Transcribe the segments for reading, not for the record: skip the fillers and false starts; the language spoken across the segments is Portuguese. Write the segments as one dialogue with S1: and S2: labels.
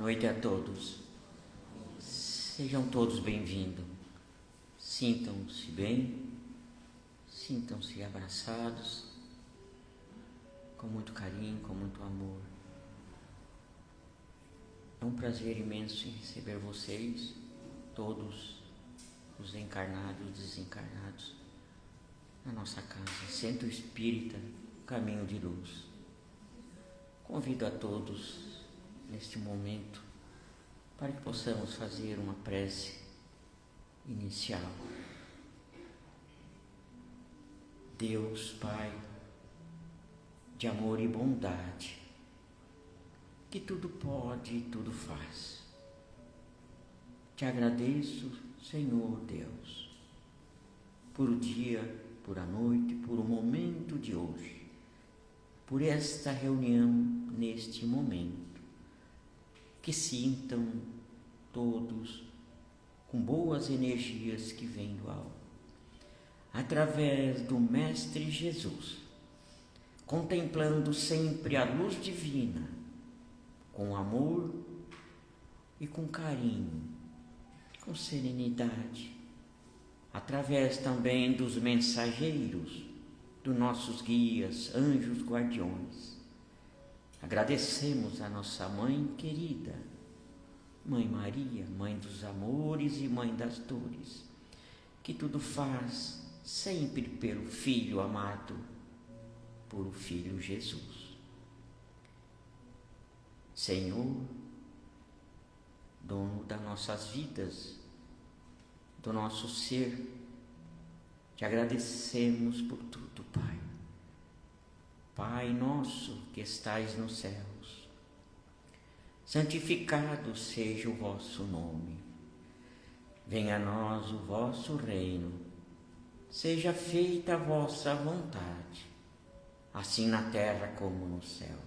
S1: noite a todos. Sejam todos bem-vindos. Sintam-se bem, sintam-se abraçados, com muito carinho, com muito amor. É um prazer imenso em receber vocês, todos os encarnados e desencarnados, na nossa casa, Centro Espírita Caminho de Luz. Convido a todos, neste momento, para que possamos fazer uma prece inicial. Deus Pai, de amor e bondade, que tudo pode e tudo faz. Te agradeço, Senhor Deus, por o dia, por a noite, por o momento de hoje, por esta reunião neste momento. Que sintam todos com boas energias que vêm do alto, através do Mestre Jesus, contemplando sempre a luz divina, com amor e com carinho, com serenidade, através também dos mensageiros, dos nossos guias, anjos guardiões. Agradecemos a nossa Mãe querida, Mãe Maria, Mãe dos amores e Mãe das dores, que tudo faz sempre pelo Filho amado, por o Filho Jesus. Senhor, dono das nossas vidas, do nosso ser, te agradecemos por tudo, Pai. Pai nosso que estais nos céus, santificado seja o vosso nome. Venha a nós o vosso reino. Seja feita a vossa vontade, assim na terra como no céu.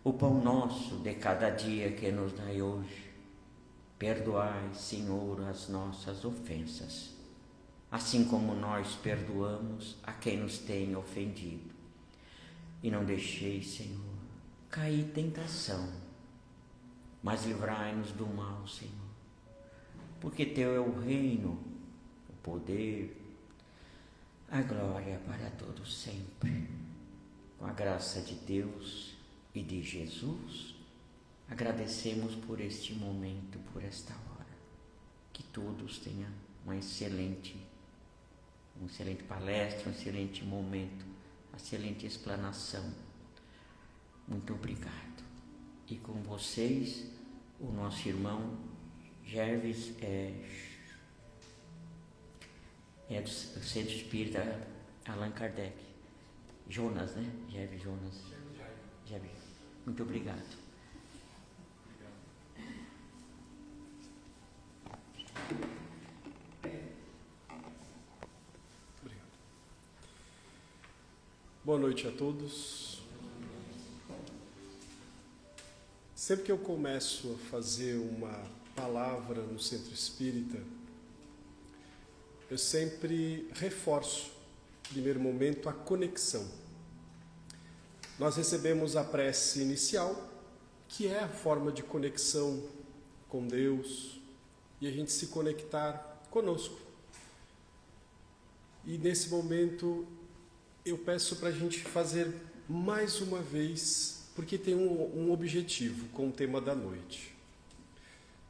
S1: O pão nosso de cada dia que nos dai hoje, perdoai, Senhor, as nossas ofensas, assim como nós perdoamos a quem nos tem ofendido. E não deixeis, Senhor, cair tentação, mas livrai-nos do mal, Senhor. Porque teu é o reino, o poder, a glória para todos sempre. Com a graça de Deus e de Jesus, agradecemos por este momento, por esta hora. Que todos tenham uma excelente palestra, um excelente momento, excelente explanação. Muito obrigado. E com vocês, o nosso irmão Gerves é do Centro Espírita Allan Kardec. Jonas, né? Gerves Jonas. Gerves. Muito obrigado.
S2: Boa noite a todos. Sempre que eu começo a fazer uma palavra no Centro Espírita, eu sempre reforço, no primeiro momento, a conexão. Nós recebemos a prece inicial, que é a forma de conexão com Deus, e a gente se conectar conosco. E nesse momento eu peço para a gente fazer mais uma vez, porque tem um objetivo com o tema da noite.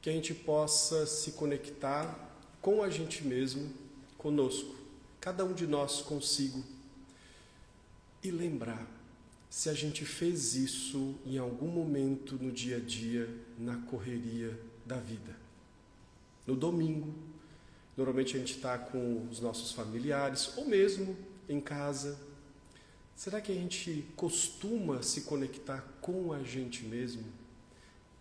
S2: Que a gente possa se conectar com a gente mesmo, conosco, cada um de nós consigo, e lembrar se a gente fez isso em algum momento no dia a dia, na correria da vida. No domingo, normalmente a gente está com os nossos familiares, ou mesmo em casa. Será que a gente costuma se conectar com a gente mesmo?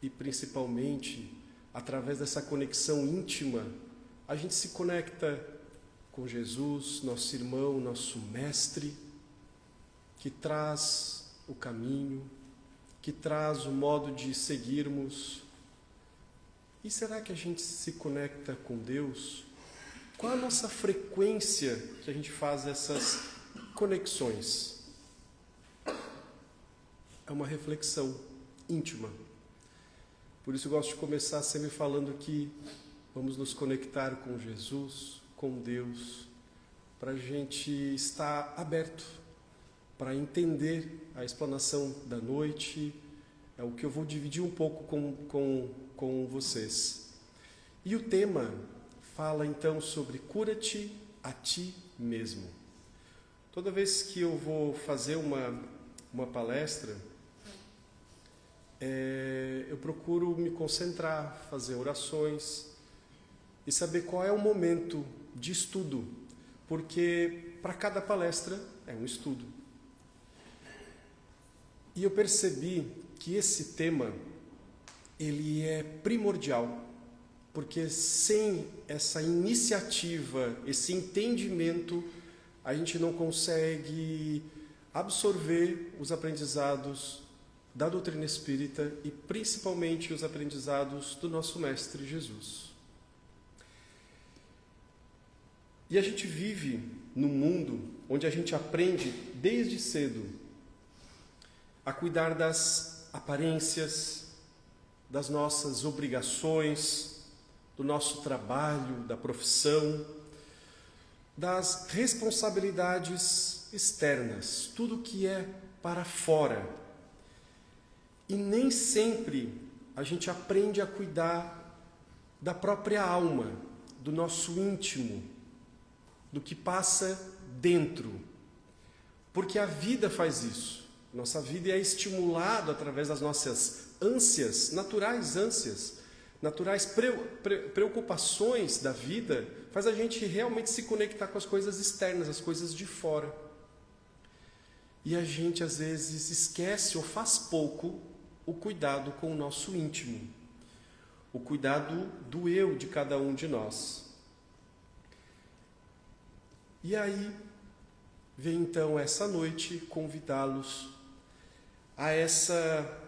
S2: E principalmente, através dessa conexão íntima, a gente se conecta com Jesus, nosso irmão, nosso mestre, que traz o caminho, que traz o modo de seguirmos. E será que a gente se conecta com Deus? Qual a nossa frequência que a gente faz essas conexões? É uma reflexão íntima. Por isso eu gosto de começar sempre falando que vamos nos conectar com Jesus, com Deus, para a gente estar aberto, para entender a explanação da noite. É o que eu vou dividir um pouco com vocês. E o tema fala então sobre cura-te a ti mesmo. Toda vez que eu vou fazer uma palestra, eu procuro me concentrar, fazer orações e saber qual é o momento de estudo, porque para cada palestra é um estudo. E eu percebi que esse tema, ele é primordial, porque sem essa iniciativa, esse entendimento, a gente não consegue absorver os aprendizados da doutrina espírita e principalmente os aprendizados do nosso Mestre Jesus. E a gente vive num mundo onde a gente aprende desde cedo a cuidar das aparências, das nossas obrigações, do nosso trabalho, da profissão, das responsabilidades externas, tudo que é para fora. E nem sempre a gente aprende a cuidar da própria alma, do nosso íntimo, do que passa dentro. Porque a vida faz isso. Nossa vida é estimulada através das nossas ânsias, naturais preocupações da vida, faz a gente realmente se conectar com as coisas externas, as coisas de fora. E a gente às vezes esquece ou faz pouco o cuidado com o nosso íntimo, o cuidado do eu de cada um de nós. E aí, vem então essa noite convidá-los a essa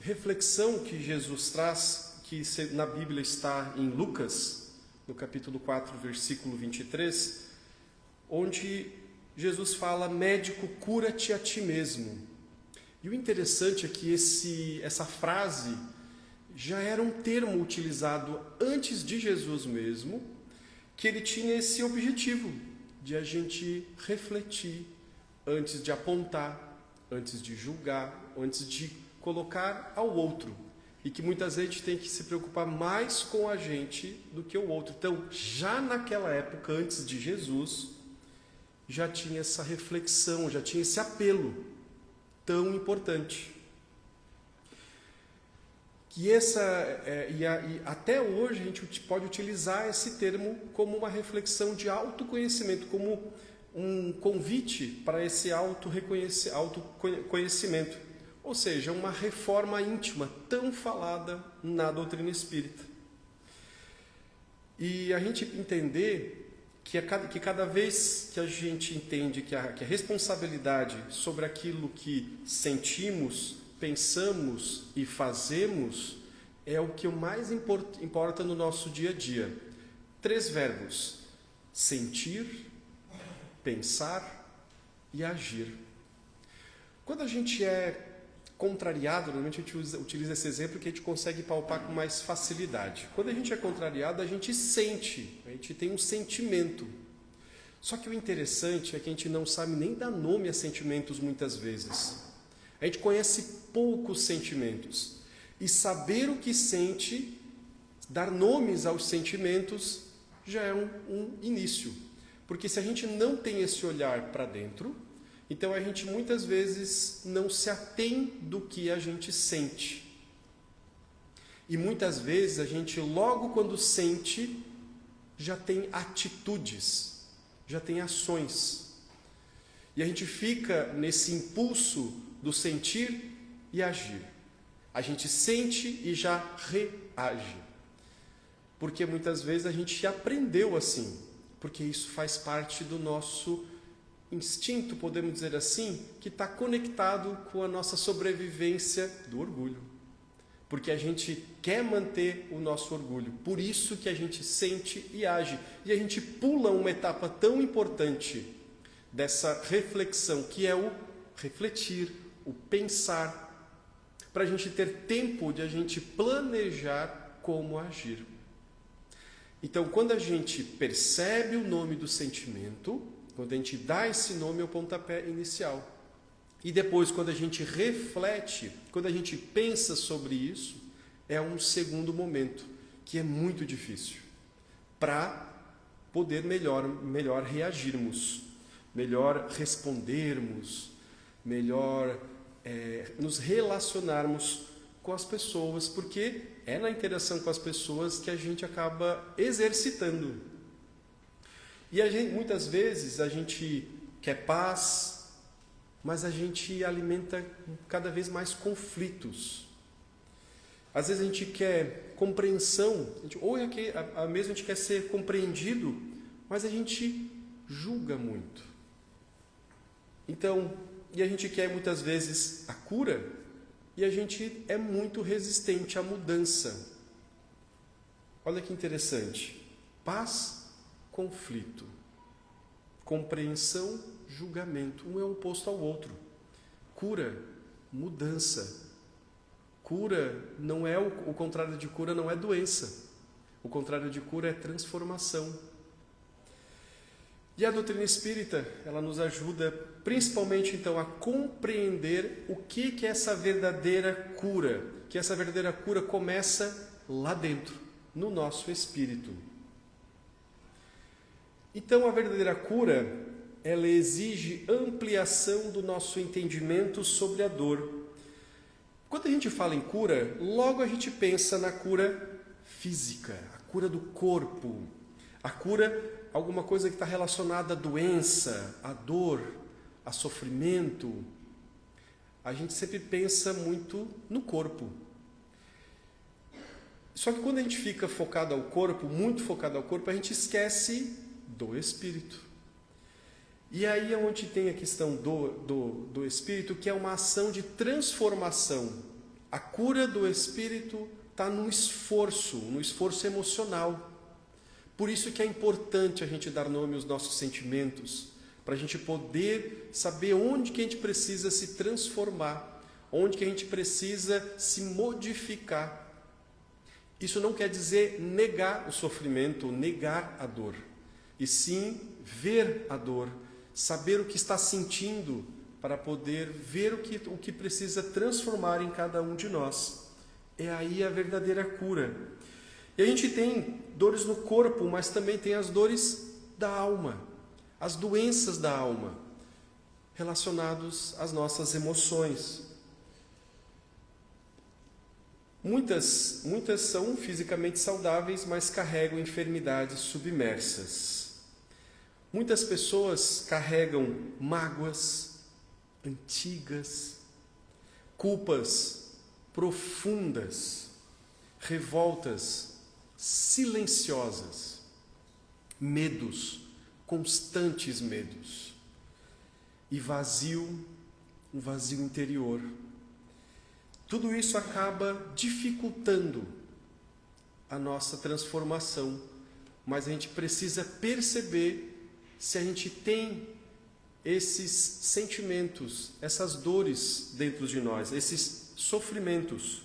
S2: reflexão que Jesus traz, que na Bíblia está em Lucas, no capítulo 4, versículo 23, onde Jesus fala: médico, cura-te a ti mesmo. E o interessante é que essa frase já era um termo utilizado antes de Jesus mesmo, que ele tinha esse objetivo de a gente refletir antes de apontar, antes de julgar, antes de colocar ao outro. E que muitas vezes a gente tem que se preocupar mais com a gente do que o outro. Então, já naquela época, antes de Jesus, já tinha essa reflexão, já tinha esse apelo tão importante. E até hoje a gente pode utilizar esse termo como uma reflexão de autoconhecimento, como um convite para esse autoconhecimento. Ou seja, uma reforma íntima tão falada na doutrina espírita. E a gente entender que cada vez que a gente entende que a responsabilidade sobre aquilo que sentimos, pensamos e fazemos é o que mais importa no nosso dia a dia. 3 verbos: sentir, pensar e agir. Quando a gente é contrariado, normalmente a gente utiliza esse exemplo que a gente consegue palpar com mais facilidade. Quando a gente é contrariado, a gente sente, a gente tem um sentimento. Só que o interessante é que a gente não sabe nem dar nome a sentimentos muitas vezes. A gente conhece poucos sentimentos. E saber o que sente, dar nomes aos sentimentos, já é um início. Porque se a gente não tem esse olhar para dentro, então a gente muitas vezes não se atém do que a gente sente. E muitas vezes a gente, logo quando sente, já tem atitudes, já tem ações. E a gente fica nesse impulso do sentir e agir. A gente sente e já reage. Porque muitas vezes a gente aprendeu assim. Porque isso faz parte do nosso instinto, podemos dizer assim, que está conectado com a nossa sobrevivência do orgulho. Porque a gente quer manter o nosso orgulho. Por isso que a gente sente e age. E a gente pula uma etapa tão importante dessa reflexão, que é o refletir, o pensar, para a gente ter tempo de a gente planejar como agir. Então, quando a gente percebe o nome do sentimento, quando a gente dá esse nome ao pontapé inicial, e depois quando a gente reflete, quando a gente pensa sobre isso, é um segundo momento, que é muito difícil, para poder melhor reagirmos, melhor respondermos, melhor nos relacionarmos com as pessoas, porque é na interação com as pessoas que a gente acaba exercitando. E muitas vezes a gente quer paz, mas a gente alimenta cada vez mais conflitos. Às vezes a gente quer compreensão, mesmo a gente quer ser compreendido, mas a gente julga muito. Então, e a gente quer muitas vezes a cura, e a gente é muito resistente à mudança. Olha que interessante. Paz, conflito. Compreensão, julgamento. Um é oposto ao outro. Cura, mudança. Cura não é o contrário de cura não é doença. O contrário de cura é transformação. E a doutrina espírita, ela nos ajuda principalmente então a compreender o que é essa verdadeira cura, que essa verdadeira cura começa lá dentro, no nosso espírito. Então a verdadeira cura, ela exige ampliação do nosso entendimento sobre a dor. Quando a gente fala em cura, logo a gente pensa na cura física, a cura do corpo, a cura, alguma coisa que está relacionada à doença, à dor, a sofrimento. A gente sempre pensa muito no corpo. Só que quando a gente fica focado ao corpo, muito focado ao corpo, a gente esquece do espírito. E aí é onde tem a questão do espírito, que é uma ação de transformação. A cura do espírito está no esforço emocional. Por isso que é importante a gente dar nome aos nossos sentimentos, para a gente poder saber onde que a gente precisa se transformar, onde que a gente precisa se modificar. Isso não quer dizer negar o sofrimento, negar a dor, e sim ver a dor, saber o que está sentindo, para poder ver o que precisa transformar em cada um de nós. É aí a verdadeira cura. E a gente tem dores no corpo, mas também tem as dores da alma, as doenças da alma, relacionadas às nossas emoções. Muitas são fisicamente saudáveis, mas carregam enfermidades submersas. Muitas pessoas carregam mágoas antigas, culpas profundas, revoltas silenciosas, medos, constantes medos, e um vazio interior. Tudo isso acaba dificultando a nossa transformação, mas a gente precisa perceber se a gente tem esses sentimentos, essas dores dentro de nós, esses sofrimentos.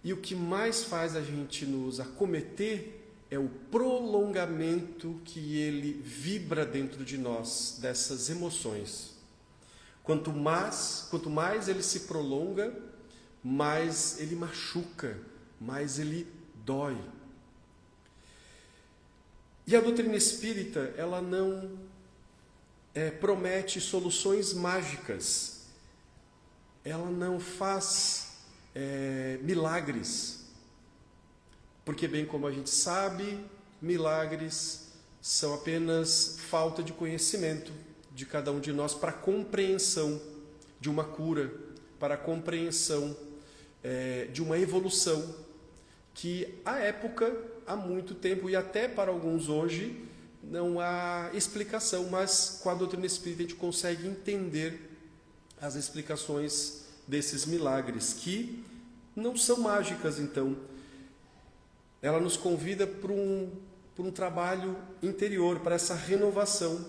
S2: E o que mais faz a gente nos acometer é o prolongamento que ele vibra dentro de nós, dessas emoções. Quanto mais ele se prolonga, mais ele machuca, mais ele dói. E a doutrina espírita, ela não promete soluções mágicas. Ela não faz milagres, porque bem como a gente sabe, milagres são apenas falta de conhecimento de cada um de nós para a compreensão de uma cura, para a compreensão de uma evolução que à época, há muito tempo e até para alguns hoje, não há explicação, mas com a doutrina espírita a gente consegue entender as explicações desses milagres, que não são mágicas, então. Ela nos convida para um trabalho interior, para essa renovação.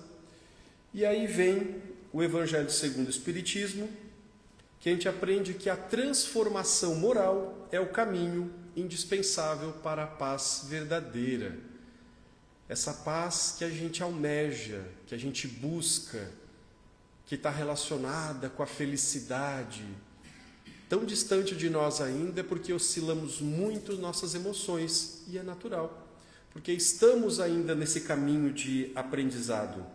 S2: E aí vem o Evangelho segundo o Espiritismo, que a gente aprende que a transformação moral é o caminho indispensável para a paz verdadeira. Essa paz que a gente almeja, que a gente busca, que está relacionada com a felicidade, tão distante de nós ainda, porque oscilamos muito nossas emoções, e é natural, porque estamos ainda nesse caminho de aprendizado.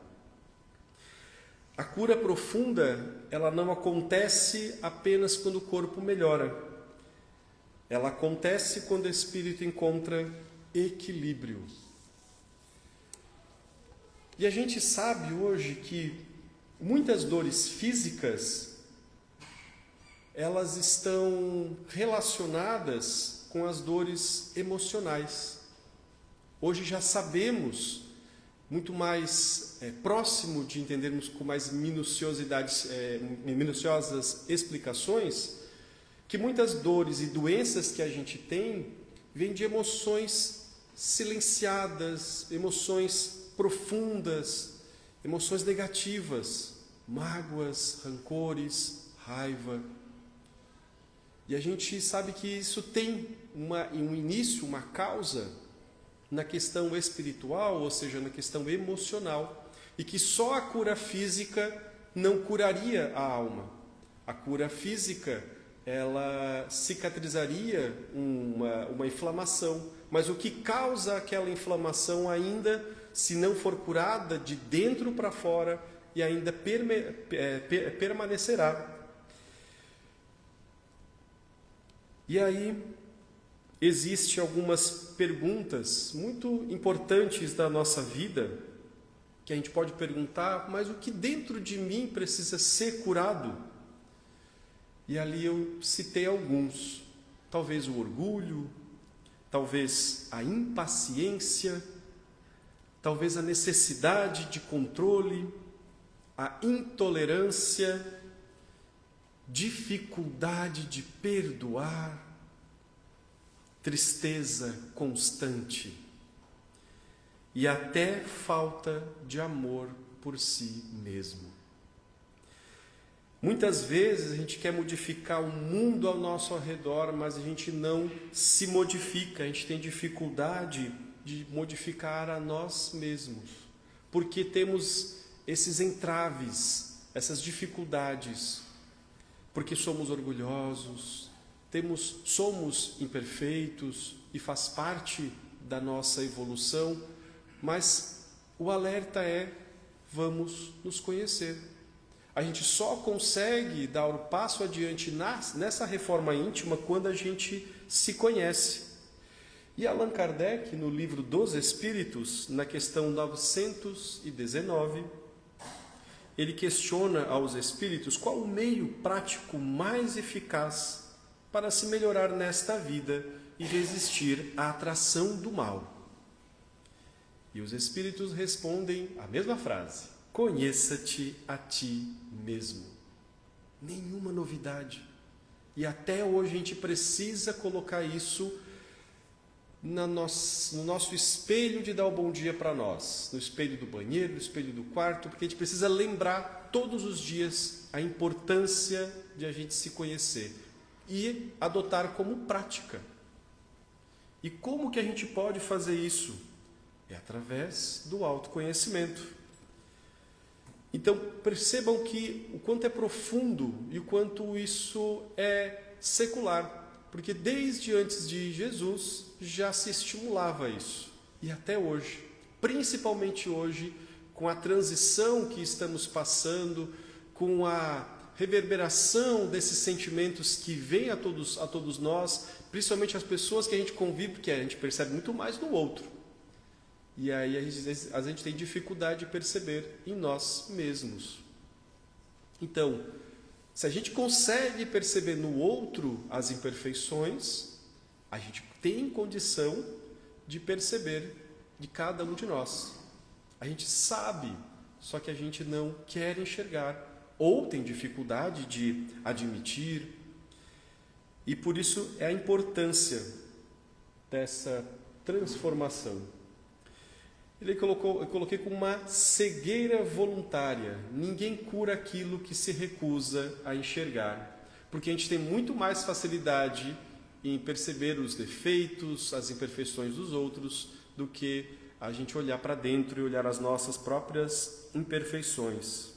S2: A cura profunda, ela não acontece apenas quando o corpo melhora. Ela acontece quando o espírito encontra equilíbrio. E a gente sabe hoje que muitas dores físicas, elas estão relacionadas com as dores emocionais. Hoje já sabemos, muito mais próximo de entendermos com mais minuciosas explicações, que muitas dores e doenças que a gente tem vêm de emoções silenciadas, emoções profundas, emoções negativas, mágoas, rancores, raiva. E a gente sabe que isso tem um início, uma causa na questão espiritual, ou seja, na questão emocional, e que só a cura física não curaria a alma. A cura física, ela cicatrizaria uma inflamação, mas o que causa aquela inflamação ainda, se não for curada de dentro para fora, e ainda permanecerá. E aí existem algumas perguntas muito importantes da nossa vida, que a gente pode perguntar, mas o que dentro de mim precisa ser curado? E ali eu citei alguns. Talvez o orgulho, talvez a impaciência, talvez a necessidade de controle, a intolerância, dificuldade de perdoar, tristeza constante e até falta de amor por si mesmo. Muitas vezes a gente quer modificar o mundo ao nosso redor, mas a gente não se modifica, a gente tem dificuldade de modificar a nós mesmos, porque temos esses entraves, essas dificuldades, porque somos orgulhosos, somos imperfeitos e faz parte da nossa evolução, mas o alerta é: vamos nos conhecer. A gente só consegue dar o passo adiante nessa reforma íntima quando a gente se conhece. E Allan Kardec, no livro dos Espíritos, na questão 919, ele questiona aos espíritos qual o meio prático mais eficaz para se melhorar nesta vida e resistir à atração do mal. E os espíritos respondem a mesma frase: conheça-te a ti mesmo. Nenhuma novidade. E até hoje a gente precisa colocar isso no nosso espelho de dar o bom dia para nós, no espelho do banheiro, no espelho do quarto, porque a gente precisa lembrar todos os dias a importância de a gente se conhecer e adotar como prática. E como que a gente pode fazer isso? É através do autoconhecimento. Então, percebam que o quanto é profundo e o quanto isso é secular, porque desde antes de Jesus já se estimulava isso. E até hoje, principalmente hoje, com a transição que estamos passando, com a reverberação desses sentimentos que vêm a todos nós, principalmente as pessoas que a gente convive, porque a gente percebe muito mais no outro. E aí a gente tem dificuldade de perceber em nós mesmos. Então, se a gente consegue perceber no outro as imperfeições, a gente tem condição de perceber de cada um de nós. A gente sabe, só que a gente não quer enxergar, ou tem dificuldade de admitir. E por isso é a importância dessa transformação. Eu coloquei como uma cegueira voluntária. Ninguém cura aquilo que se recusa a enxergar. porque a gente tem muito mais facilidade em perceber os defeitos, as imperfeições dos outros, do que a gente olhar para dentro e olhar as nossas próprias imperfeições.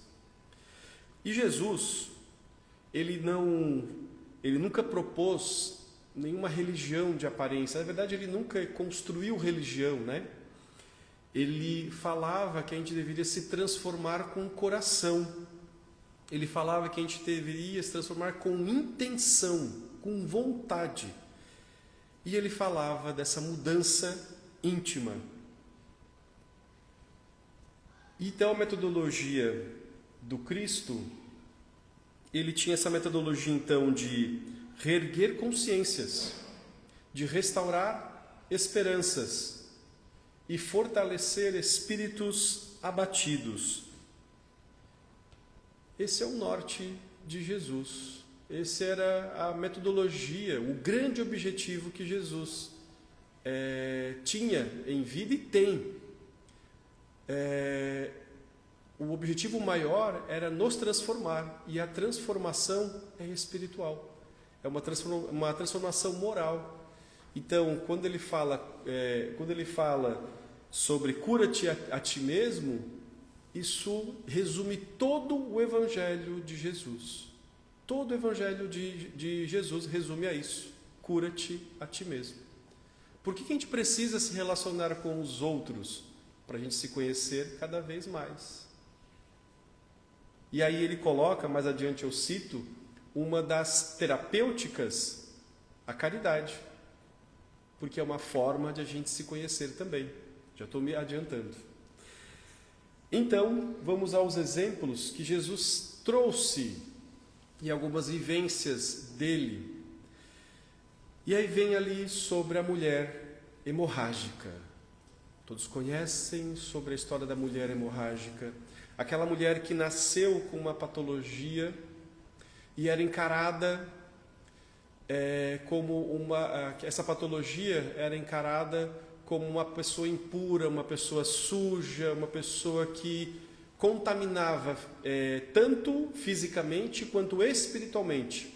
S2: E Jesus, ele nunca propôs nenhuma religião de aparência. Na verdade, ele nunca construiu religião, né? Ele falava que a gente deveria se transformar com o coração. Ele falava que a gente deveria se transformar com intenção, com vontade. E ele falava dessa mudança íntima. Então, a metodologia do Cristo, ele tinha essa metodologia, então, de reerguer consciências, de restaurar esperanças e fortalecer espíritos abatidos. Esse é o norte de Jesus. Essa era a metodologia, o grande objetivo que Jesus tinha em vida e tem. O objetivo maior era nos transformar, e a transformação é espiritual, é uma transformação moral. Então, quando ele fala sobre cura-te a ti mesmo, isso resume todo o Evangelho de Jesus. Todo o Evangelho de Jesus resume a isso: cura-te a ti mesmo. Por que a gente precisa se relacionar com os outros? Para a gente se conhecer cada vez mais. E aí ele coloca, mais adiante eu cito, uma das terapêuticas, a caridade. Porque é uma forma de a gente se conhecer também. Já estou me adiantando. Então, vamos aos exemplos que Jesus trouxe e algumas vivências dele. E aí vem ali sobre a mulher hemorrágica. Todos conhecem sobre a história da mulher hemorrágica. Aquela mulher que nasceu com uma patologia e era encarada essa patologia era encarada como uma pessoa impura, uma pessoa suja, uma pessoa que contaminava tanto fisicamente quanto espiritualmente.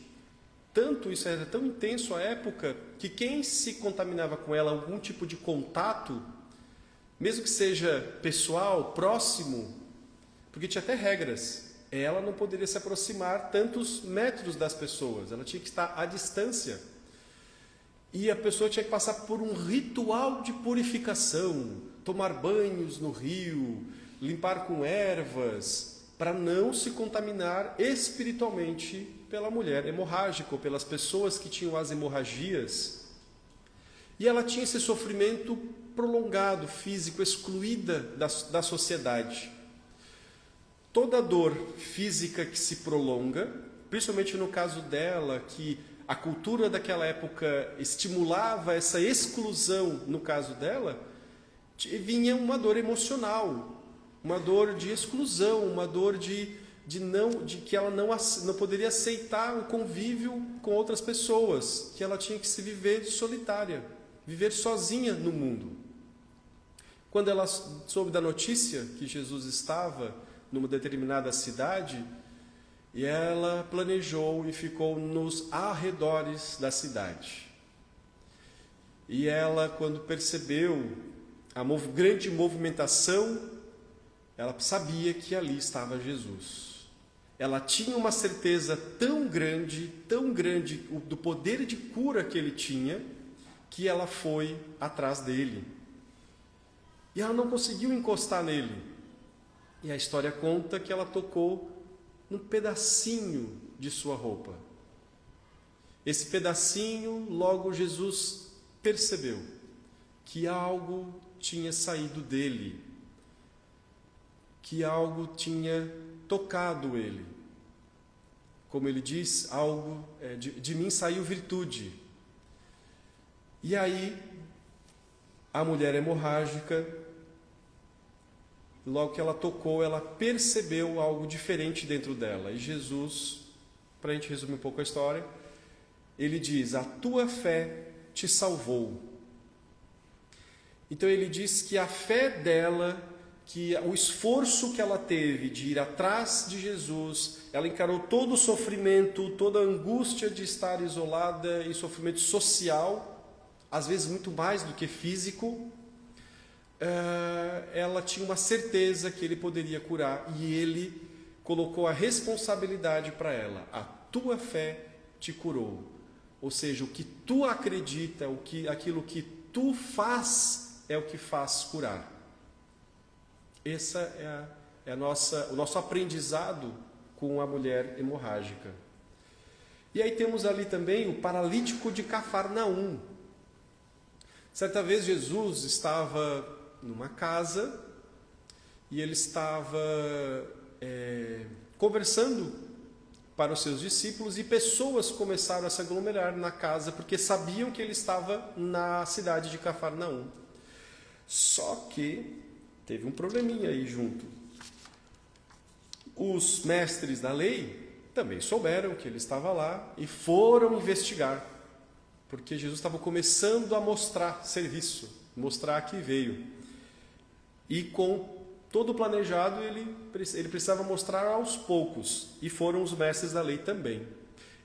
S2: Tanto isso era tão intenso à época que quem se contaminava com ela, algum tipo de contato, mesmo que seja pessoal, próximo, porque tinha até regras, ela não poderia se aproximar tantos metros das pessoas, ela tinha que estar à distância. E a pessoa tinha que passar por um ritual de purificação, tomar banhos no rio, limpar com ervas, para não se contaminar espiritualmente pela mulher hemorrágica ou pelas pessoas que tinham as hemorragias. E ela tinha esse sofrimento prolongado, físico, excluída da sociedade. Toda dor física que se prolonga, principalmente no caso dela, que a cultura daquela época estimulava essa exclusão, no caso dela, vinha uma dor emocional, uma dor de exclusão, uma dor de que ela não poderia aceitar o convívio com outras pessoas, que ela tinha que se viver solitária, viver sozinha no mundo. Quando ela soube da notícia que Jesus estava numa determinada cidade, e ela planejou e ficou nos arredores da cidade. E ela, quando percebeu a grande movimentação, ela sabia que ali estava Jesus. Ela tinha uma certeza tão grande do poder de cura que ele tinha, que ela foi atrás dele. E ela não conseguiu encostar nele. E a história conta que ela tocou num pedacinho de sua roupa. Esse pedacinho, logo Jesus percebeu que algo tinha saído dele, que algo tinha tocado ele. Como ele diz, algo de mim saiu virtude. E aí, a mulher hemorrágica, logo que ela tocou, ela percebeu algo diferente dentro dela. E Jesus, para a gente resumir um pouco a história, ele diz: a tua fé te salvou. Então ele diz que a fé dela que o esforço que ela teve de ir atrás de Jesus, ela encarou todo o sofrimento, toda a angústia de estar isolada em sofrimento social, às vezes muito mais do que físico. Ela tinha uma certeza que ele poderia curar e ele colocou a responsabilidade para ela. A tua fé te curou. Ou seja, o que tu acredita, aquilo que tu faz é o que faz curar. Esse é o nosso aprendizado com a mulher hemorrágica. E aí temos ali também o paralítico de Cafarnaum. Certa vez Jesus estava numa casa e ele estava conversando para os seus discípulos e pessoas começaram a se aglomerar na casa porque sabiam que ele estava na cidade de Cafarnaum. Só que teve um probleminha aí junto. Os mestres da lei também souberam que ele estava lá e foram investigar, porque Jesus estava começando a mostrar serviço, mostrar que veio. E com todo o planejado ele precisava mostrar aos poucos, e foram os mestres da lei também.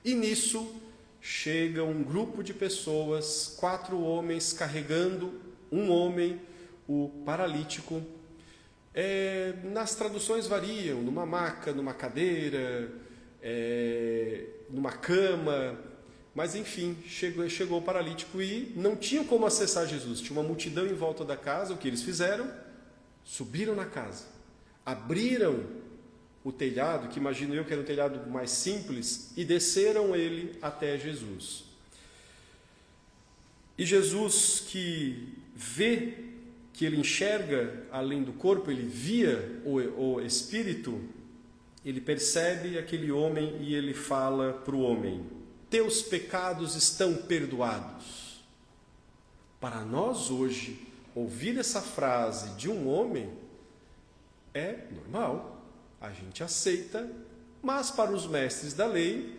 S2: E nisso chega um grupo de pessoas, 4 homens carregando um homem, o paralítico. Nas traduções variam, numa maca, numa cadeira, numa cama, mas enfim, chegou o paralítico e não tinham como acessar Jesus. Tinha uma multidão em volta da casa. O que eles fizeram? Subiram na casa, abriram o telhado, que imagino eu que era um telhado mais simples, e desceram ele até Jesus. E Jesus, que vê, que ele enxerga além do corpo, ele via o espírito, ele percebe aquele homem e ele fala para o homem: teus pecados estão perdoados. Para nós hoje, ouvir essa frase de um homem é normal, a gente aceita, mas para os mestres da lei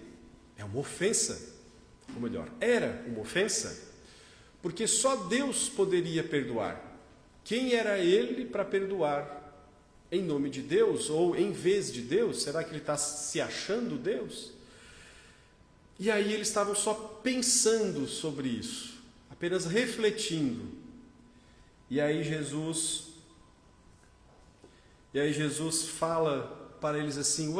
S2: é uma ofensa, ou melhor, era uma ofensa, porque só Deus poderia perdoar. Quem era ele para perdoar em nome de Deus ou em vez de Deus? Será que ele está se achando Deus? E aí eles estavam só pensando sobre isso, apenas refletindo. E aí Jesus fala para eles assim: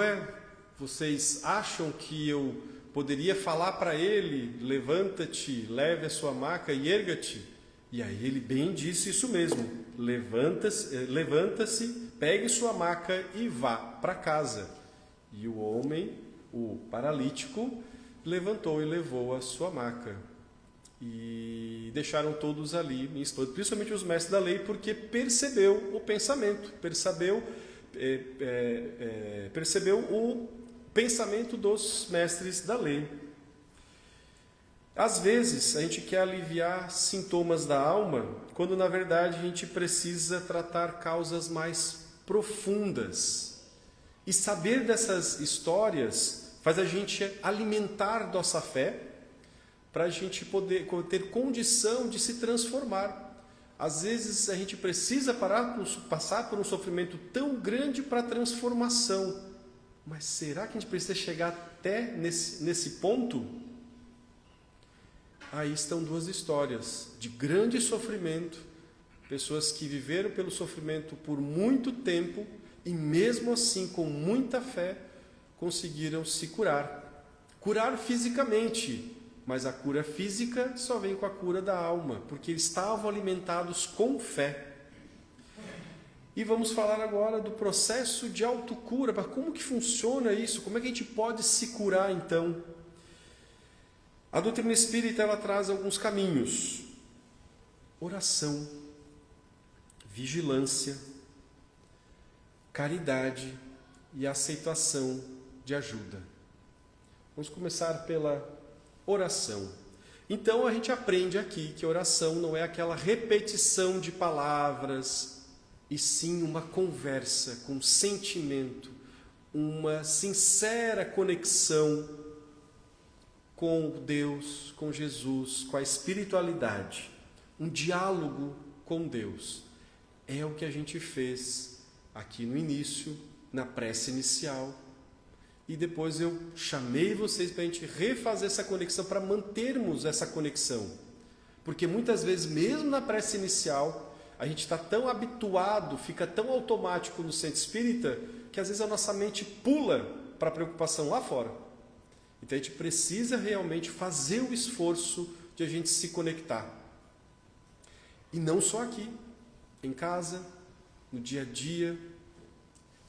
S2: vocês acham que eu poderia falar para ele, levanta-te, leve a sua maca e erga-te? E aí ele bem disse isso mesmo: levanta-se, pegue sua maca e vá para casa. E o homem, o paralítico, levantou e levou a sua maca. E deixaram todos ali, principalmente os mestres da lei, porque percebeu o pensamento, percebeu o pensamento dos mestres da lei. Às vezes a gente quer aliviar sintomas da alma, quando na verdade a gente precisa tratar causas mais profundas. E saber dessas histórias faz a gente alimentar nossa fé, para a gente poder ter condição de se transformar. Às vezes a gente precisa passar por um sofrimento tão grande para a transformação. Mas será que a gente precisa chegar até nesse ponto? Aí estão 2 histórias de grande sofrimento, pessoas que viveram pelo sofrimento por muito tempo e mesmo assim, com muita fé, conseguiram se curar. Curar fisicamente, mas a cura física só vem com a cura da alma, porque eles estavam alimentados com fé. E vamos falar agora do processo de autocura. Como que funciona isso? Como é que a gente pode se curar então? A doutrina espírita ela traz alguns caminhos: oração, vigilância, caridade e aceitação de ajuda. Vamos começar pela oração. Então a gente aprende aqui que oração não é aquela repetição de palavras, e sim uma conversa com sentimento, uma sincera conexão com Deus, com Jesus, com a espiritualidade, um diálogo com Deus. é o que a gente fez aqui no início, na prece inicial. E depois eu chamei vocês para a gente refazer essa conexão, para mantermos essa conexão. Porque muitas vezes, mesmo na prece inicial, a gente está tão habituado, fica tão automático no centro espírita, que às vezes a nossa mente pula para a preocupação lá fora. Então a gente precisa realmente fazer o esforço de a gente se conectar. E não só aqui, em casa, no dia a dia.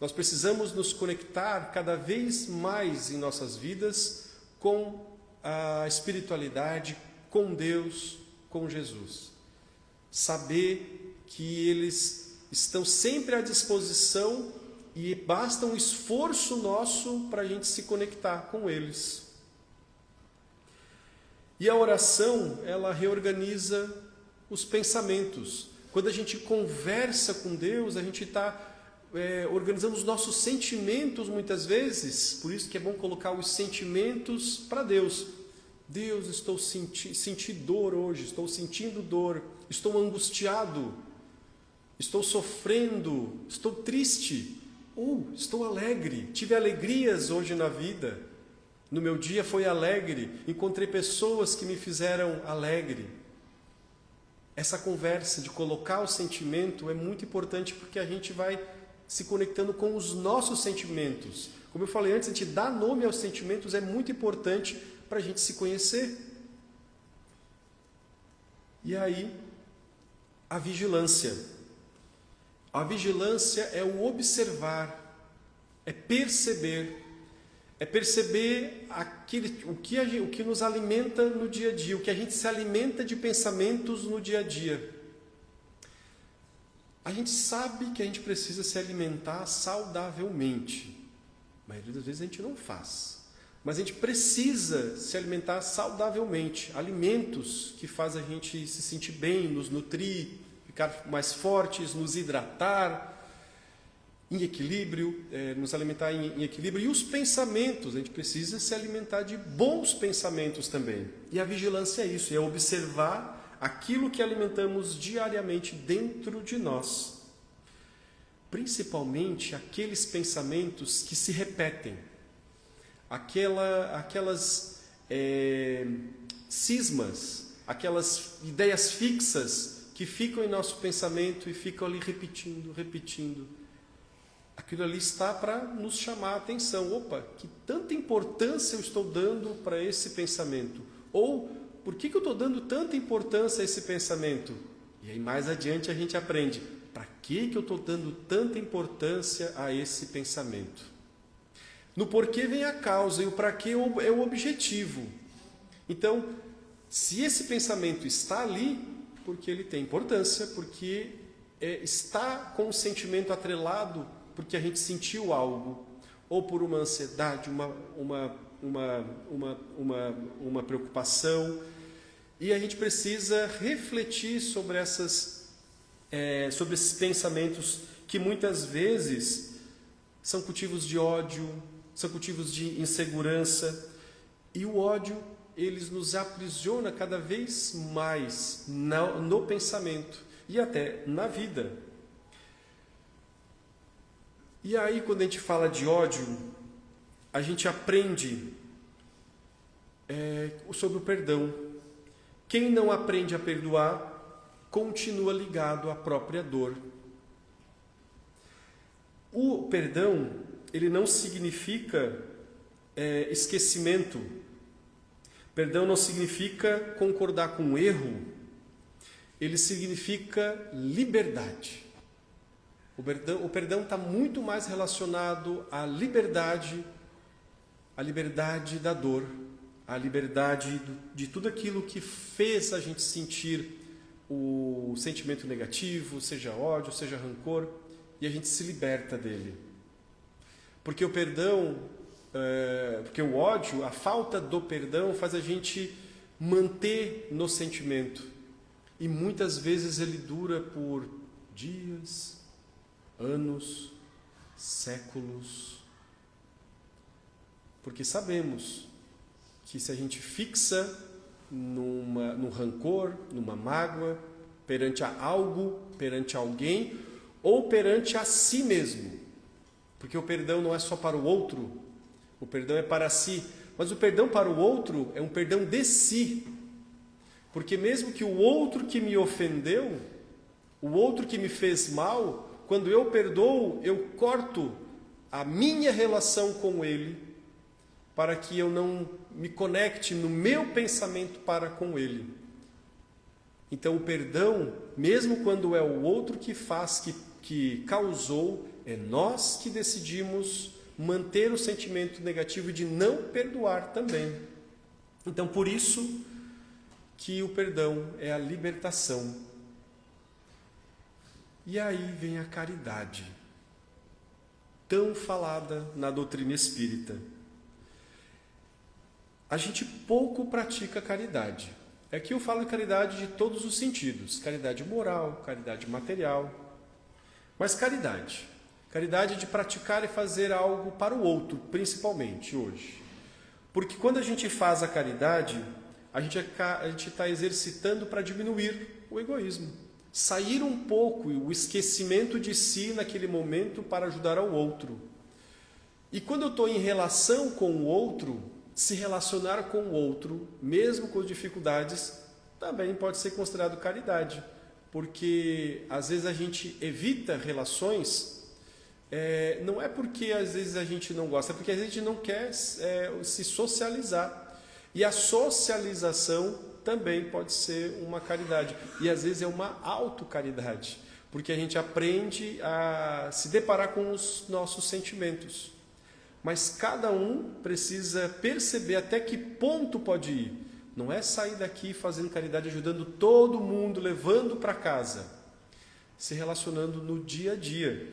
S2: Nós precisamos nos conectar cada vez mais em nossas vidas com a espiritualidade, com Deus, com Jesus. Saber que eles estão sempre à disposição e basta um esforço nosso para a gente se conectar com eles. E a oração, ela reorganiza os pensamentos. Quando a gente conversa com Deus, a gente está organizando os nossos sentimentos muitas vezes. Por isso que é bom colocar os sentimentos para Deus. Deus, estou sentindo dor hoje, estou sentindo dor, estou angustiado, estou sofrendo, estou triste, ou estou alegre, tive alegrias hoje na vida, no meu dia foi alegre, encontrei pessoas que me fizeram alegre. Essa conversa de colocar o sentimento é muito importante porque a gente vai se conectando com os nossos sentimentos. Como eu falei antes, a gente dar nome aos sentimentos é muito importante para a gente se conhecer. E aí, a vigilância. A vigilância é o observar, é perceber o que nos alimenta no dia a dia, o que a gente se alimenta de pensamentos no dia a dia. A gente sabe que a gente precisa se alimentar saudavelmente. A maioria das vezes a gente não faz. Mas a gente precisa se alimentar saudavelmente. Alimentos que fazem a gente se sentir bem, nos nutrir, ficar mais fortes, nos hidratar, em equilíbrio, nos alimentar em equilíbrio. E os pensamentos, a gente precisa se alimentar de bons pensamentos também. E a vigilância é isso, é observar aquilo que alimentamos diariamente dentro de nós. Principalmente aqueles pensamentos que se repetem. Aquelas cismas, aquelas ideias fixas que ficam em nosso pensamento e ficam ali repetindo. Aquilo ali está para nos chamar a atenção. Opa, que tanta importância eu estou dando para esse pensamento? Ou, por que eu estou dando tanta importância a esse pensamento? E aí mais adiante a gente aprende, para que eu estou dando tanta importância a esse pensamento? No porquê vem a causa e o para que é o objetivo. Então, se esse pensamento está ali, porque ele tem importância, porque está com o sentimento atrelado, porque a gente sentiu algo, ou por uma ansiedade, uma preocupação, e a gente precisa refletir sobre esses pensamentos que muitas vezes são cultivos de ódio, são cultivos de insegurança, e o ódio, eles nos aprisiona cada vez mais no pensamento e até na vida. E aí, quando a gente fala de ódio, a gente aprende sobre o perdão. Quem não aprende a perdoar, continua ligado à própria dor. O perdão, ele não significa esquecimento. Perdão não significa concordar com o erro. Ele significa liberdade. O perdão está muito mais relacionado à liberdade da dor, à liberdade de tudo aquilo que fez a gente sentir o sentimento negativo, seja ódio, seja rancor, e a gente se liberta dele. Porque o perdão, porque o ódio, a falta do perdão faz a gente manter no sentimento. E muitas vezes ele dura por dias, anos, séculos. Porque sabemos que se a gente fixa num rancor, numa mágoa, perante algo, perante alguém, ou perante a si mesmo. Porque o perdão não é só para o outro, o perdão é para si. Mas o perdão para o outro é um perdão de si. Porque mesmo que o outro que me ofendeu, o outro que me fez mal, quando eu perdoo, eu corto a minha relação com ele, para que eu não me conecte no meu pensamento para com ele. Então o perdão, mesmo quando é o outro que faz, que causou, é nós que decidimos manter o sentimento negativo de não perdoar também. Então por isso que o perdão é a libertação. E aí vem a caridade, tão falada na doutrina espírita. A gente pouco pratica caridade. Aqui eu falo de caridade de todos os sentidos. Caridade moral, caridade material. Mas caridade. Caridade de praticar e fazer algo para o outro, principalmente hoje. Porque quando a gente faz a caridade, a gente está exercitando para diminuir o egoísmo. Sair um pouco, o esquecimento de si naquele momento para ajudar ao outro. E quando eu estou em relação com o outro, se relacionar com o outro, mesmo com dificuldades, também pode ser considerado caridade. Porque às vezes a gente evita relações, não é porque às vezes a gente não gosta, é porque a gente não quer se socializar. E a socialização também pode ser uma caridade. E às vezes é uma autocaridade, porque a gente aprende a se deparar com os nossos sentimentos. Mas cada um precisa perceber até que ponto pode ir. Não é sair daqui fazendo caridade, ajudando todo mundo, levando para casa. Se relacionando no dia a dia.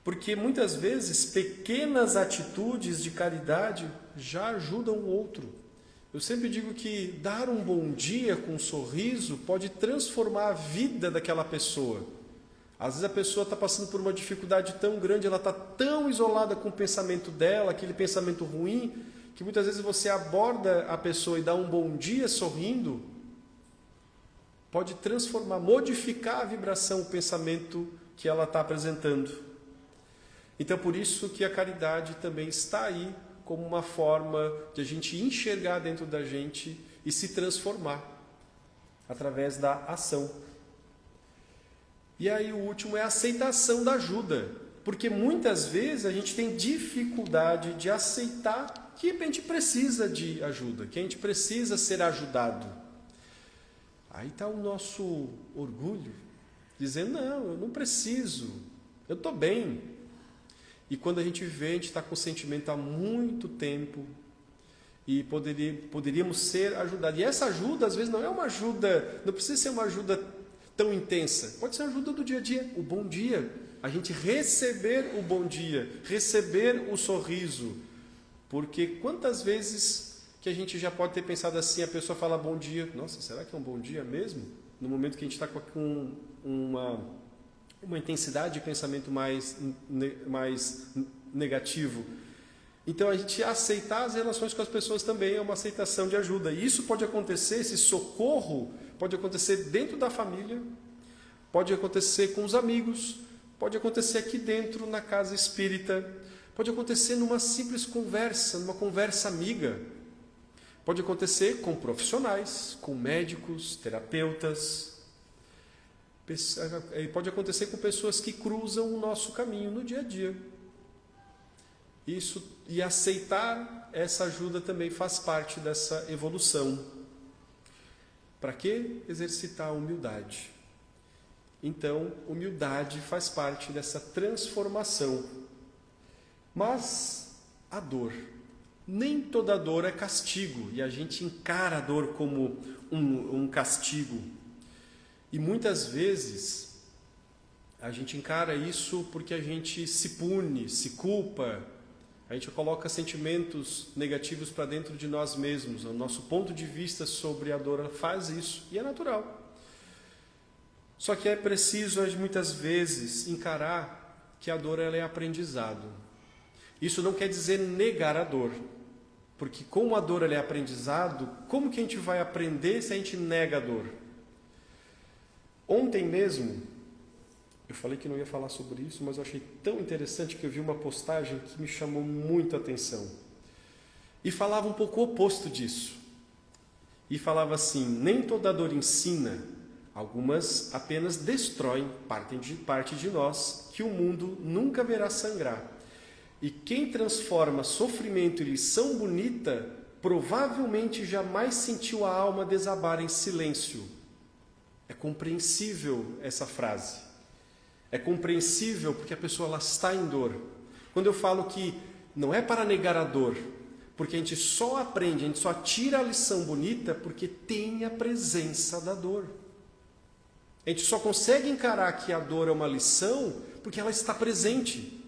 S2: Porque muitas vezes pequenas atitudes de caridade já ajudam o outro. Eu sempre digo que dar um bom dia com um sorriso pode transformar a vida daquela pessoa. Às vezes a pessoa está passando por uma dificuldade tão grande, ela está tão isolada com o pensamento dela, aquele pensamento ruim, que muitas vezes você aborda a pessoa e dá um bom dia sorrindo, pode transformar, modificar a vibração, o pensamento que ela está apresentando. Então por isso que a caridade também está aí como uma forma de a gente enxergar dentro da gente e se transformar através da ação. E aí o último é a aceitação da ajuda, porque muitas vezes a gente tem dificuldade de aceitar que a gente precisa de ajuda, que a gente precisa ser ajudado. Aí está o nosso orgulho, dizendo, não, eu não preciso, eu estou bem. E quando a gente vê, a gente está com o sentimento há muito tempo e poderíamos ser ajudados. E essa ajuda, às vezes, não é uma ajuda, não precisa ser uma ajuda tão intensa. Pode ser a ajuda do dia a dia, o bom dia. A gente receber o bom dia, receber o sorriso. Porque quantas vezes que a gente já pode ter pensado assim, a pessoa fala bom dia, nossa, será que é um bom dia mesmo? No momento que a gente está com uma intensidade de pensamento mais negativo. Então a gente aceitar as relações com as pessoas também é uma aceitação de ajuda. E isso pode acontecer, esse socorro pode acontecer dentro da família, pode acontecer com os amigos, pode acontecer aqui dentro na casa espírita, pode acontecer numa simples conversa, numa conversa amiga. Pode acontecer com profissionais, com médicos, terapeutas. Pode acontecer com pessoas que cruzam o nosso caminho no dia a dia. Isso, e aceitar essa ajuda também faz parte dessa evolução. Para que exercitar a humildade? Então, humildade faz parte dessa transformação. Mas a dor, nem toda dor é castigo, e a gente encara a dor como um castigo. E muitas vezes a gente encara isso porque a gente se pune, se culpa, a gente coloca sentimentos negativos para dentro de nós mesmos. O nosso ponto de vista sobre a dor faz isso, e é natural. Só que é preciso, muitas vezes, encarar que a dor ela é aprendizado. Isso não quer dizer negar a dor, porque como a dor ela é aprendizado, como que a gente vai aprender se a gente nega a dor? Ontem mesmo, Eu falei que não ia falar sobre isso, mas eu achei tão interessante que eu vi uma postagem que me chamou muito a atenção. E falava um pouco o oposto disso. E falava assim: nem toda dor ensina, algumas apenas destroem parte de nós, que o mundo nunca verá sangrar. E quem transforma sofrimento em lição bonita, provavelmente jamais sentiu a alma desabar em silêncio. É compreensível essa frase. É compreensível porque a pessoa ela está em dor. Quando eu falo que não é para negar a dor, porque a gente só aprende, a gente só tira a lição bonita porque tem a presença da dor. A gente só consegue encarar que a dor é uma lição porque ela está presente.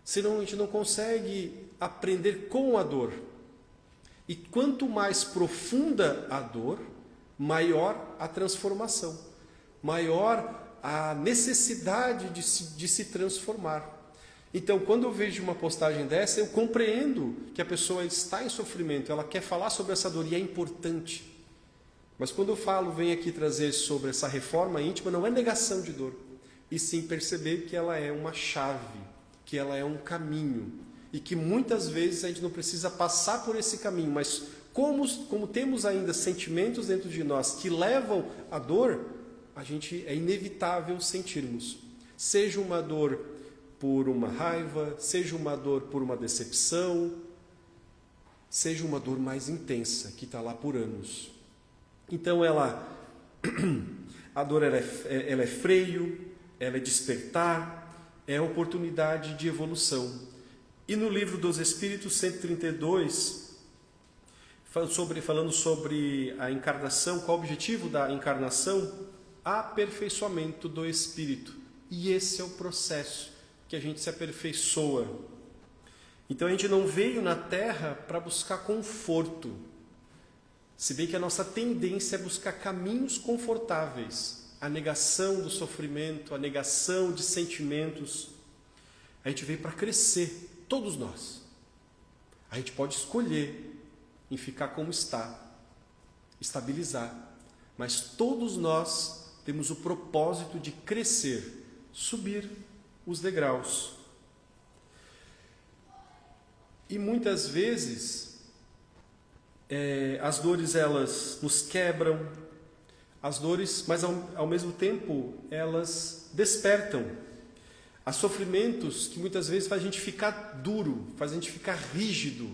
S2: Senão a gente não consegue aprender com a dor. E quanto mais profunda a dor, maior a transformação, maior a necessidade de se transformar. Então, quando eu vejo uma postagem dessa, eu compreendo que a pessoa está em sofrimento, ela quer falar sobre essa dor e é importante. Mas quando eu falo, venho aqui trazer sobre essa reforma íntima, não é negação de dor, e sim perceber que ela é uma chave, que ela é um caminho, e que muitas vezes a gente não precisa passar por esse caminho, mas como temos ainda sentimentos dentro de nós que levam à dor, é inevitável sentirmos. Seja uma dor por uma raiva, seja uma dor por uma decepção, seja uma dor mais intensa, que está lá por anos. Então a dor ela é freio, ela é despertar, é oportunidade de evolução. E no livro dos Espíritos 132, falando sobre a encarnação, qual o objetivo da encarnação? Aperfeiçoamento do espírito. E esse é o processo que a gente se aperfeiçoa. Então a gente não veio na Terra para buscar conforto, se bem que a nossa tendência é buscar caminhos confortáveis, a negação do sofrimento, a negação de sentimentos. A gente veio para crescer, todos nós. A gente pode escolher em ficar como está, estabilizar, mas todos nós temos o propósito de crescer, subir os degraus. E muitas vezes as dores elas nos quebram, as dores, mas ao mesmo tempo elas despertam. Há sofrimentos que muitas vezes faz a gente ficar duro, faz a gente ficar rígido,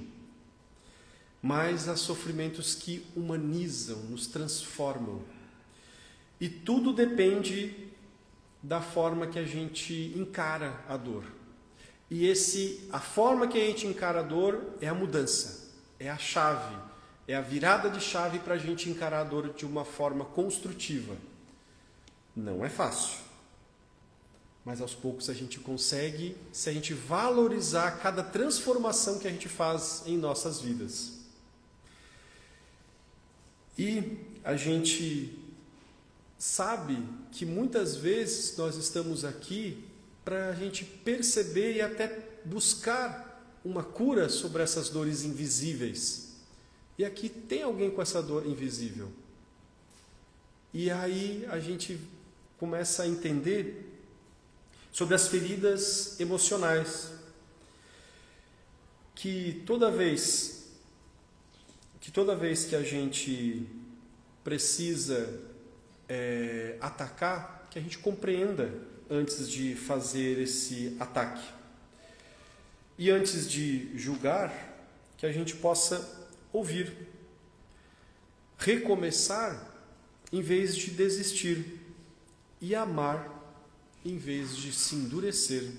S2: mas há sofrimentos que humanizam, nos transformam. E tudo depende da forma que a gente encara a dor. E a forma que a gente encara a dor é a mudança, é a chave, é a virada de chave para a gente encarar a dor de uma forma construtiva. Não é fácil, mas aos poucos a gente consegue, se a gente valorizar cada transformação que a gente faz em nossas vidas. E a gente sabe que muitas vezes nós estamos aqui para a gente perceber e até buscar uma cura sobre essas dores invisíveis. E aqui tem alguém com essa dor invisível. E aí a gente começa a entender sobre as feridas emocionais. Que toda vez que a gente precisa atacar, que a gente compreenda antes de fazer esse ataque. E antes de julgar, que a gente possa ouvir, recomeçar em vez de desistir e amar em vez de se endurecer.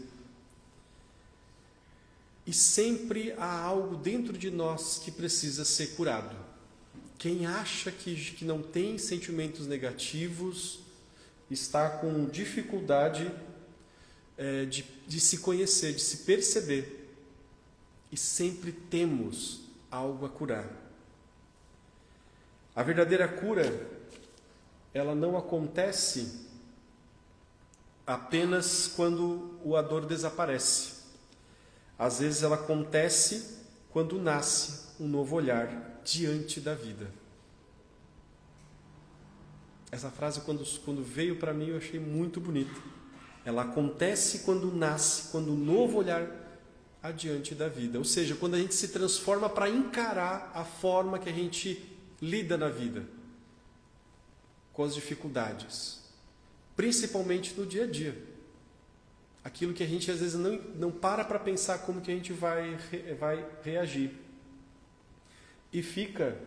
S2: E sempre há algo dentro de nós que precisa ser curado. Quem acha que não tem sentimentos negativos está com dificuldade de se conhecer, de se perceber. E sempre temos algo a curar. A verdadeira cura, ela não acontece apenas quando a dor desaparece. Às vezes ela acontece quando nasce um novo olhar diante da vida. Essa frase, quando veio para mim, eu achei muito bonita. Ela acontece quando nasce, quando o novo olhar adiante da vida. Ou seja, quando a gente se transforma para encarar a forma que a gente lida na vida, com as dificuldades, principalmente no dia a dia. Aquilo que a gente às vezes não para pensar como que a gente vai reagir. E fica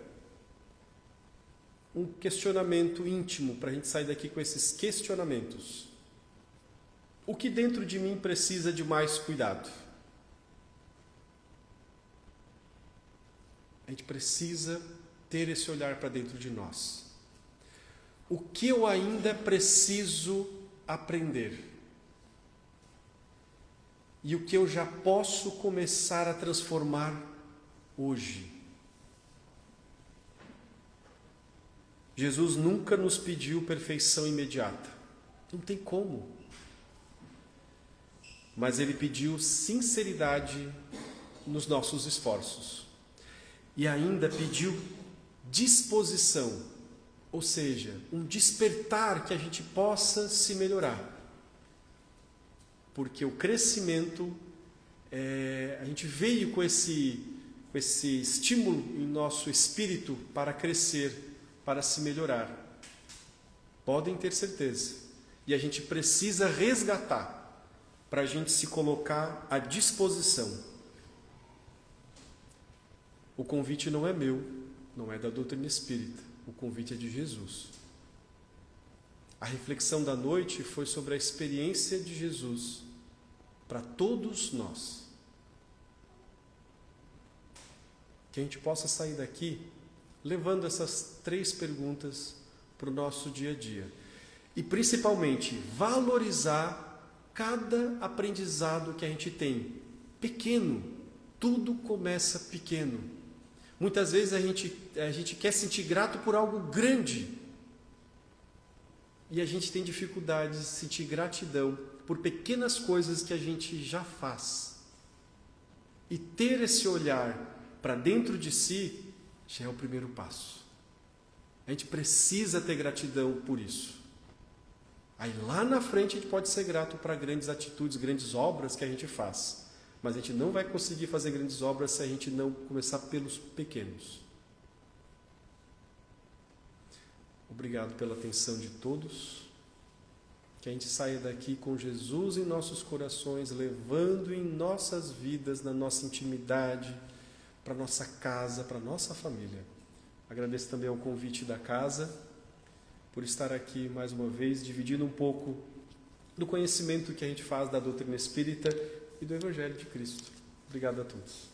S2: um questionamento íntimo para a gente sair daqui com esses questionamentos. O que dentro de mim precisa de mais cuidado? A gente precisa ter esse olhar para dentro de nós. O que eu ainda preciso aprender? E o que eu já posso começar a transformar hoje? Jesus nunca nos pediu perfeição imediata. Não tem como. Mas Ele pediu sinceridade nos nossos esforços. E ainda pediu disposição, ou seja, um despertar que a gente possa se melhorar. Porque o crescimento, a gente veio com esse estímulo em nosso espírito para crescer, para se melhorar. Podem ter certeza. E a gente precisa resgatar para a gente se colocar à disposição. O convite não é meu, não é da doutrina espírita. O convite é de Jesus. A reflexão da noite foi sobre a experiência de Jesus para todos nós. Que a gente possa sair daqui levando essas 3 perguntas para o nosso dia a dia. E principalmente valorizar cada aprendizado que a gente tem. Pequeno, tudo começa pequeno. Muitas vezes a gente quer sentir grato por algo grande. E a gente tem dificuldade de sentir gratidão por pequenas coisas que a gente já faz. E ter esse olhar para dentro de si já é o primeiro passo. A gente precisa ter gratidão por isso. Aí lá na frente a gente pode ser grato para grandes atitudes, grandes obras que a gente faz. Mas a gente não vai conseguir fazer grandes obras se a gente não começar pelos pequenos. Obrigado pela atenção de todos. Que a gente saia daqui com Jesus em nossos corações, levando em nossas vidas, na nossa intimidade, para nossa casa, para nossa família. Agradeço também ao convite da casa, por estar aqui mais uma vez, dividindo um pouco do conhecimento que a gente faz da doutrina espírita e do Evangelho de Cristo. Obrigado a todos.